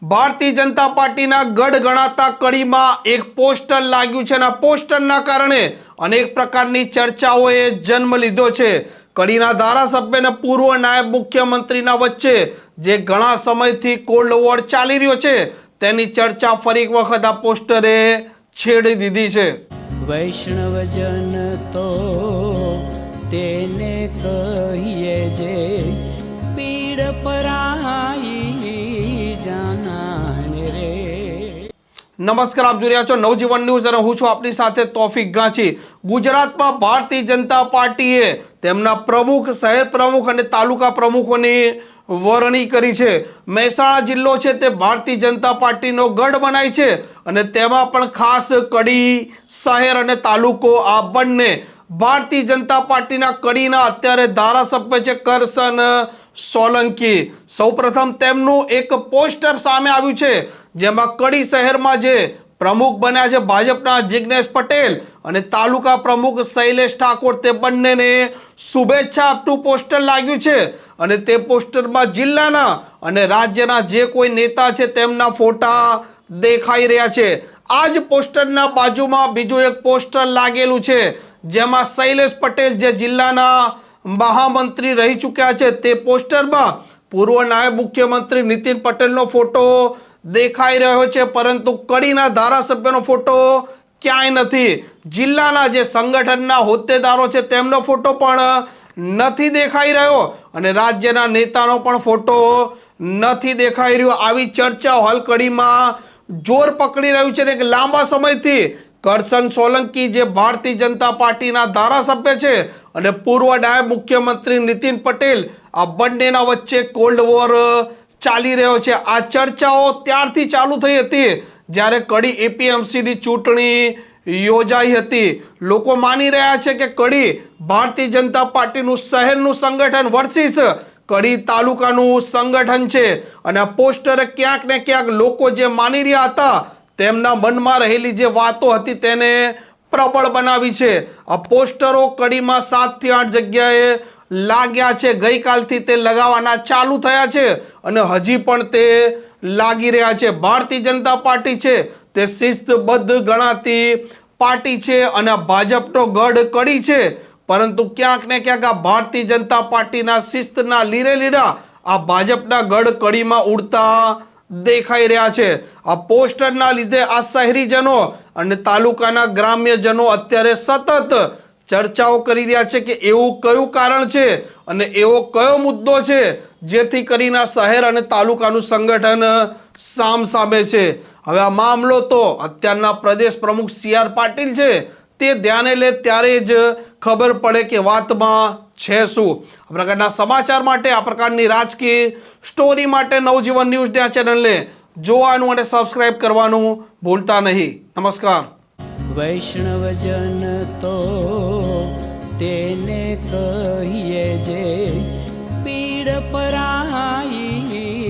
ભારતીય જનતા પાર્ટીના ગઢ ગણાતા કડીમાં એક પોસ્ટર લાગ્યું છે અને આ પોસ્ટરના કારણે અનેક પ્રકારની ચર્ચાઓએ જન્મ લીધો છે। કડીના ધારાસભ્ય અને પૂર્વ નાયબ મુખ્યમંત્રીના વચ્ચે જે ઘણા સમયથી કોલ્ડ વોર ચાલી રહ્યો છે તેની ચર્ચા ફરી એક વખત આ પોસ્ટરે છેડી દીધી છે। વૈષ્ણવજન તો તેને કહીએ જે પીડ પરાઈ જાનાને રે। નમસ્કાર, આપ જોઈ રહ્યા છો નવજીવન ન્યૂઝ અને હું છું આપની સાથે તોફિક ગાંચી। ગુજરાતમાં ભારતીય જનતા પાર્ટીએ તેમના પ્રમુખ, શહેર પ્રમુખ અને તાલુકા પ્રમુખોની વરણી કરી છે। મહેસાણા જિલ્લો છે તે ભારતીય જનતા પાર્ટીનો ગઢ બનાય છે અને તેમાં પણ ખાસ કડી શહેર અને તાલુકો આ બંને ભારતીય જનતા પાર્ટીના કડીના અત્યારે ધારાસભ્ય છે કરશન સોલંકી। સૌપ્રથમ તેમનું એક પોસ્ટર સામે આવ્યું છે જેમાં કડી શહેરમાં જે પ્રમુખ બન્યા છે ભાજપના જિગ્નેશ પટેલ અને તાલુકા પ્રમુખ શૈલેષ ઠાકોર, તે બંનેને શુભેચ્છા આપતું પોસ્ટર લાગ્યું છે અને તે પોસ્ટરમાં જિલ્લાના અને રાજ્યના જે કોઈ નેતા છે તેમના ફોટા દેખાઈ રહ્યા છે। આ જ પોસ્ટરના બાજુમાં બીજું એક પોસ્ટર લાગેલું છે જેમાં શૈલેષ પટેલ જે જિલ્લાના મહામંત્રી રહી ચૂક્યા છે તે પોસ્ટરમાં પૂર્વ નાયબ મુખ્યમંત્રી નીતિન પટેલનો ફોટો દેખાઈ રહ્યો છે, પરંતુ કડીના ધારાસભ્યનો ફોટો ક્યાંય નથી। જિલ્લાના જે સંગઠનના હોદ્દેદારો છે તેમનો ફોટો પણ નથી દેખાઈ રહ્યો અને રાજ્યના નેતાનો પણ ફોટો નથી દેખાઈ રહ્યો। આવી ચર્ચાઓ હાલ કડીમાં જોર પકડી રહ્યું છે કે લાંબા સમયથી કરશન સોલંકી જે ભારતીય જનતા પાર્ટીના ધારાસભ્ય છે અને પૂર્વ નાયબ મુખ્યમંત્રી નીતિન પટેલ, આ બંનેના વચ્ચે કોલ્ડ વોર ચાલી રહ્યો છે। આ ચર્ચાઓ ત્યારથી ચાલુ થઈ હતી જ્યારે કડી એપીએમસીની ચૂંટણી યોજાઈ હતી। લોકો માની રહ્યા છે કે કડી ભારતીય જનતા પાર્ટીનું શહેરનું સંગઠન વર્સિસ કડી તાલુકાનું સંગઠન છે અને આ પોસ્ટરે ક્યાંક ને ક્યાંક લોકો જે માની રહ્યા હતા તેમના મનમાં રહેલી જે વાતો હતી તેને પ્રબળ બનાવી છે। આ પોસ્ટરો કડીમાં 7 થી 8 જગ્યાએ લાગ્યા છે। ગઈકાલથી તે લગાવવાના ચાલુ થયા છે અને હજી પણ તે લાગી રહ્યા છે। ભારતીય જનતા પાર્ટી છે તે શિસ્તબદ્ધ ગણાતી પાર્ટી છે અને ભાજપનો ગઢ કડી છે, પરંતુ ક્યાંક ને ક્યાંક આ ભારતીય જનતા પાર્ટીના શિસ્તના લીરે લીરા આ ભાજપના ગઢ કડીમાં ઉડતા દેખાઈ રહ્યા છે। આ પોસ્ટરના લીધે આ શહેરીજનો અને તાલુકાના ગ્રામ્યજનો અત્યારે સતત ચર્ચાઓ કરી રહ્યા છે કે એવું કયું કારણ છે અને એવો કયો મુદ્દો છે જેથી કરીને શહેર અને તાલુકાનું સંગઠન સામસામે છે। હવે આ મામલો તો અત્યારના પ્રદેશ પ્રમુખ CR પાટીલ છે તે ધ્યાને લે ત્યારે જ ખબર પડે કે વાતમાં છે શું। આ પ્રકારના સમાચાર માટે, આ પ્રકારની રાજકીય સ્ટોરી માટે નવજીવન ન્યૂઝ આ ચેનલને જોવાનું અને સબસ્ક્રાઇબ કરવાનું ભૂલતા નહીં। નમસ્કાર। વૈષ્ણવજન તો તેને કહીએ જે પીડ પરાઈ